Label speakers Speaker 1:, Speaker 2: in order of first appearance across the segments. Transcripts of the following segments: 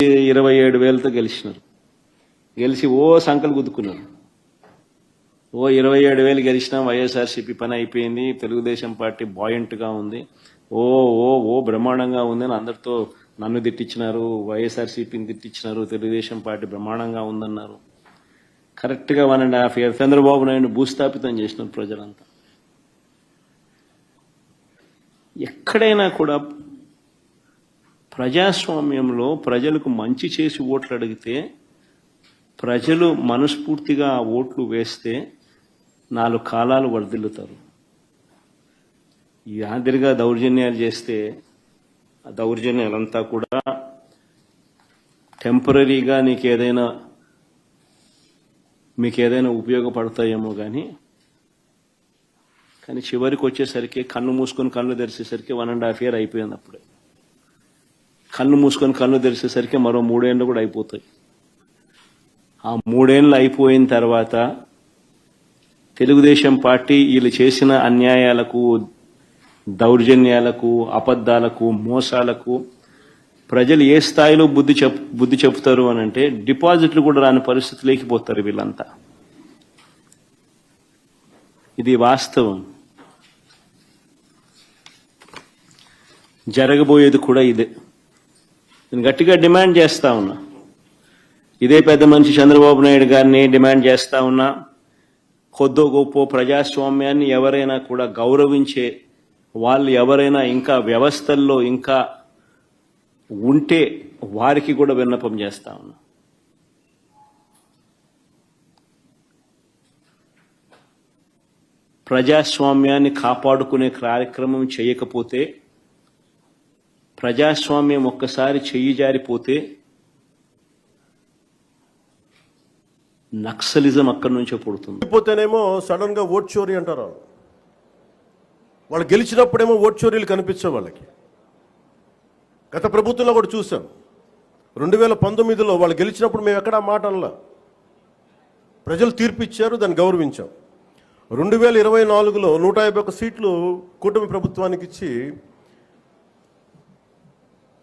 Speaker 1: 27,000తో గెలిచినారు. గెలిచి సంకలు గుద్దుకున్నారు. 27,000 గెలిచినా వైఎస్ఆర్సీపీ పని అయిపోయింది, తెలుగుదేశం పార్టీ బాయింట్గా ఉంది, బ్రహ్మాండంగా ఉంది అని అందరితో నన్ను తిట్టించినారు, వైఎస్ఆర్సీపీని తిట్టించినారు, తెలుగుదేశం పార్టీ బ్రహ్మాండంగా ఉందన్నారు. కరెక్ట్గా 1.5 years చంద్రబాబు నాయుడు భూస్థాపితం చేసినారు ప్రజలంతా. ఎక్కడైనా కూడా ప్రజాస్వామ్యంలో ప్రజలకు మంచి చేసి ఓట్లు అడిగితే ప్రజలు మనస్ఫూర్తిగా ఆ ఓట్లు వేస్తే 4 కాలాలు వర్ధిల్లుతారు. ఈ ఆదిరిగా దౌర్జన్యాలు చేస్తే ఆ దౌర్జన్యాలంతా కూడా టెంపరీగా మీకు ఏదైనా ఉపయోగపడతాయేమో కానీ చివరికి వచ్చేసరికి కన్ను మూసుకొని కళ్ళు తెరిచేసరికి 1.5 years అయిపోయింది. అప్పుడే కన్ను మూసుకొని కళ్ళు తెరిచేసరికి మరో 3 ఏళ్ళు కూడా అయిపోతాయి. ఆ 3 ఏళ్ళు అయిపోయిన తర్వాత తెలుగుదేశం పార్టీ వీళ్ళు చేసిన అన్యాయాలకు, దౌర్జన్యాలకు, అబద్ధాలకు, మోసాలకు ప్రజలు ఏ స్థాయిలో బుద్ధి చెప్తారు అని అంటే డిపాజిట్లు కూడా రాని పరిస్థితి లేకపోతారు వీళ్ళంతా. ఇది వాస్తవం. జరగబోయేది కూడా ఇదే. నేను గట్టిగా డిమాండ్ చేస్తా ఉన్నా, ఇదే పెద్ద మనిషి చంద్రబాబు నాయుడు గారిని డిమాండ్ చేస్తా ఉన్నా, కొద్దో గొప్ప ప్రజాస్వామ్యాన్ని ఎవరైనా కూడా గౌరవించే వాళ్ళు ఎవరైనా ఇంకా వ్యవస్థల్లో ఇంకా ఉంటే వారికి కూడా విన్నపం చేస్తా ఉన్నా. ప్రజాస్వామ్యాన్ని కాపాడుకునే కార్యక్రమం చేయకపోతే, ప్రజాస్వామ్యం ఒక్కసారి చెయ్యి జారిపోతే నక్సలిజం అక్కడి నుంచే పుడుతుంది.
Speaker 2: పోతేనేమో సడన్ గా ఓట్ చోరీ అంటారు. వాళ్ళు గెలిచినప్పుడేమో ఓట్ చోరీలు కనిపించే వాళ్ళకి. గత ప్రభుత్వంలో కూడా చూసాం. 2019లో వాళ్ళు గెలిచినప్పుడు మేము ఎక్కడా మాట అనలా. ప్రజలు తీర్పు ఇచ్చారు, దాన్ని గౌరవించాం. 2024లో 151 సీట్లు కూటమి ప్రభుత్వానికి ఇచ్చి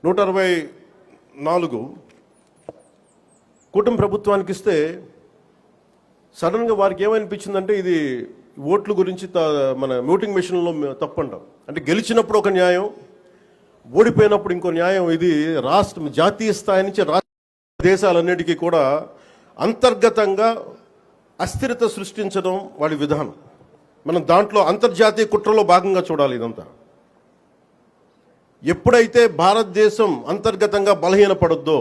Speaker 2: 164 కూటమి ప్రభుత్వానికి ఇస్తే సడన్గా వారికి ఏమనిపించిందంటే ఇది ఓట్ల గురించి మన ఓటింగ్ మెషిన్లో తప్పంటాం. అంటే గెలిచినప్పుడు ఒక న్యాయం, ఓడిపోయినప్పుడు ఇంకో న్యాయం. ఇది జాతీయ స్థాయి నుంచి దేశాలన్నిటికీ కూడా అంతర్గతంగా అస్థిరత సృష్టించడం వాడి విధానం. మనం దాంట్లో అంతర్జాతీయ కుట్రలో భాగంగా చూడాలి ఇదంతా. ఎప్పుడైతే భారతదేశం అంతర్గతంగా బలహీనపడొద్దో,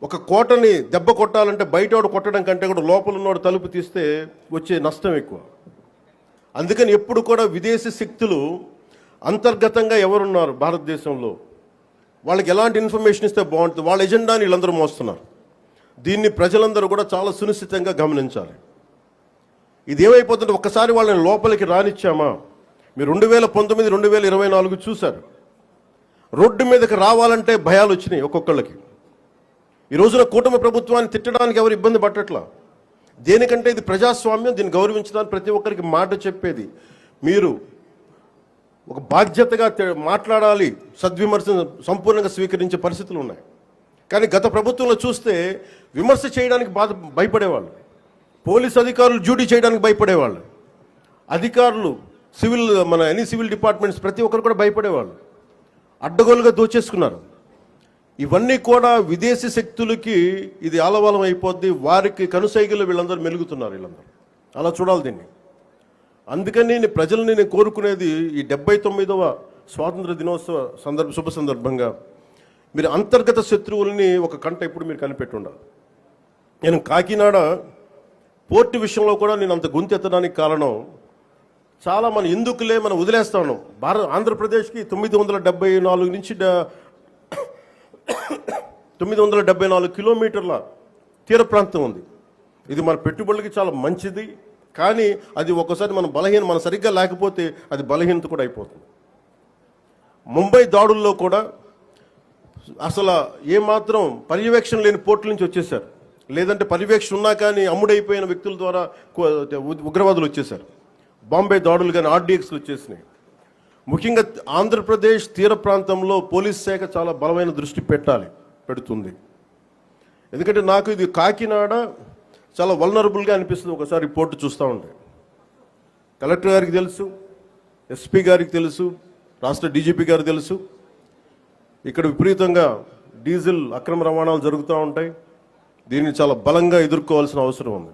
Speaker 2: ఒక కోటని దెబ్బ కొట్టాలంటే బయటోడు కొట్టడం కంటే కూడా లోపల ఉన్నోడు తలుపు తీస్తే వచ్చే నష్టం ఎక్కువ. అందుకని ఎప్పుడు కూడా విదేశీ శక్తులు అంతర్గతంగా ఎవరున్నారు భారతదేశంలో, వాళ్ళకి ఎలాంటి ఇన్ఫర్మేషన్ ఇస్తే బాగుంటుంది, వాళ్ళ ఎజెండాని వీళ్ళందరూ మోస్తున్నారు. దీన్ని ప్రజలందరూ కూడా చాలా సునిశ్చితంగా గమనించాలి. ఇది ఏమైపోతుంటే ఒక్కసారి వాళ్ళని లోపలికి రానిచ్చామా, మీరు 2019, 2024 చూశారు. రోడ్డు మీదకి రావాలంటే భయాలు వచ్చినాయి ఒక్కొక్కళ్ళకి. ఈ రోజున కూటమి ప్రభుత్వాన్ని తిట్టడానికి ఎవరు ఇబ్బంది పట్టట్లా. దేనికంటే ఇది ప్రజాస్వామ్యం, దీన్ని గౌరవించడానికి ప్రతి ఒక్కరికి మాట చెప్పేది. మీరు ఒక బాధ్యతగా మాట్లాడాలి, సద్విమర్శను సంపూర్ణంగా స్వీకరించే పరిస్థితులు ఉన్నాయి. కానీ గత ప్రభుత్వంలో చూస్తే విమర్శ చేయడానికి భయపడేవాళ్ళు, పోలీస్ అధికారులు డ్యూటీ చేయడానికి భయపడేవాళ్ళు, అధికారులు సివిల్ డిపార్ట్మెంట్స్ ప్రతి ఒక్కరు కూడా భయపడేవాళ్ళు. అడ్డగోలుగా దోచేసుకున్నారు. ఇవన్నీ కూడా విదేశీ శక్తులకి ఇది ఆలవాలం అయిపోద్ది. వారికి కనుసైగలు వీళ్ళందరూ మెలుగుతున్నారు. వీళ్ళందరూ అలా చూడాలి దీన్ని. అందుకని ప్రజల్ని నేను కోరుకునేది, ఈ 79వ స్వాతంత్ర దినోత్సవ శుభ సందర్భంగా మీరు అంతర్గత శత్రువుల్ని ఒక కంట ఇప్పుడు మీరు కనిపెట్టి ఉండాలి. నేను కాకినాడ పోర్టు విషయంలో కూడా నేను అంత గొంతెత్తడానికి కారణం, చాలా ఎందుకులే మనం వదిలేస్తా ఉన్నాం. ఆంధ్రప్రదేశ్కి 974 నుంచి 974 కిలోమీటర్ల తీర ప్రాంతం ఉంది. ఇది మన పెట్టుబడులకి చాలా మంచిది. కానీ అది ఒక్కోసారి మన సరిగ్గా లేకపోతే అది బలహీనత కూడా అయిపోతుంది. ముంబై దాడుల్లో కూడా అసలు ఏమాత్రం పర్యవేక్షణ లేని పోర్టుల నుంచి వచ్చేసారు. లేదంటే పర్యవేక్షణ ఉన్నా కానీ అమ్ముడైపోయిన వ్యక్తుల ద్వారా ఉగ్రవాదులు వచ్చేసారు. బాంబే దాడులు కానీ ఆర్డీఎక్స్లు వచ్చేసినాయి. ముఖ్యంగా ఆంధ్రప్రదేశ్ తీర ప్రాంతంలో పోలీస్ శాఖ చాలా బలమైన దృష్టి పెడుతుంది. ఎందుకంటే నాకు ఇది కాకినాడ చాలా వల్నరబుల్గా అనిపిస్తుంది ఒకసారి రిపోర్ట్ చూస్తూ ఉంటే. కలెక్టర్ గారికి తెలుసు, ఎస్పీ గారికి తెలుసు, రాష్ట్ర డీజీపీ గారికి తెలుసు, ఇక్కడ విపరీతంగా డీజిల్ అక్రమ రవాణాలు జరుగుతూ ఉంటాయి. దీన్ని చాలా బలంగా ఎదుర్కోవాల్సిన అవసరం ఉంది.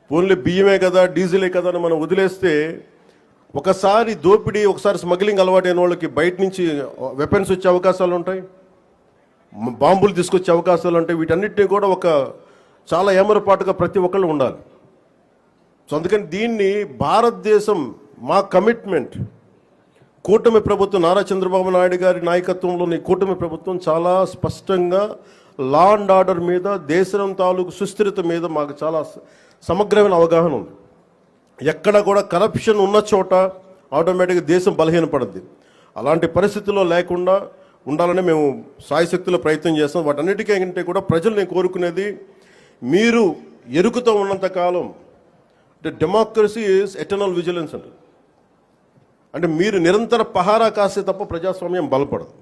Speaker 2: ఓన్లీ బియ్యమే కదా, డీజిలే కదా అని మనం వదిలేస్తే ఒకసారి దోపిడీ, ఒకసారి స్మగ్లింగ్ అలవాటైన వాళ్ళకి బయట నుంచి వెపన్స్ వచ్చే అవకాశాలు ఉంటాయి, బాంబులు తీసుకొచ్చే అవకాశాలు ఉంటాయి. వీటన్నిటిని కూడా ఒక చాలా ఏమరపాటుగా ప్రతి ఒక్కళ్ళు ఉండాలి. సో అందుకని దీన్ని భారతదేశం, మా కమిట్మెంట్, కూటమి ప్రభుత్వం, నారా చంద్రబాబు నాయుడు గారి నాయకత్వంలోని కూటమి ప్రభుత్వం చాలా స్పష్టంగా లా అండ్ ఆర్డర్ మీద, దేశం తాలూకు సుస్థిరత మీద మాకు చాలా సమగ్రమైన అవగాహన ఉంది. ఎక్కడ కూడా కరప్షన్ ఉన్న చోట ఆటోమేటిక్గా దేశం బలహీనపడుద్ది. అలాంటి పరిస్థితుల్లో లేకుండా ఉండాలని మేము సాయశక్తిలో ప్రయత్నం చేస్తాం. వాటన్నిటికంటే కూడా ప్రజలు నేను కోరుకునేది, మీరు ఎరుకుతో ఉన్నంతకాలం అంటే డెమోక్రసీ ఈజ్ ఎటర్నల్ విజిలెన్స్ అంటే మీరు నిరంతర పహారా కాస్తే తప్ప ప్రజాస్వామ్యం బలపడదు.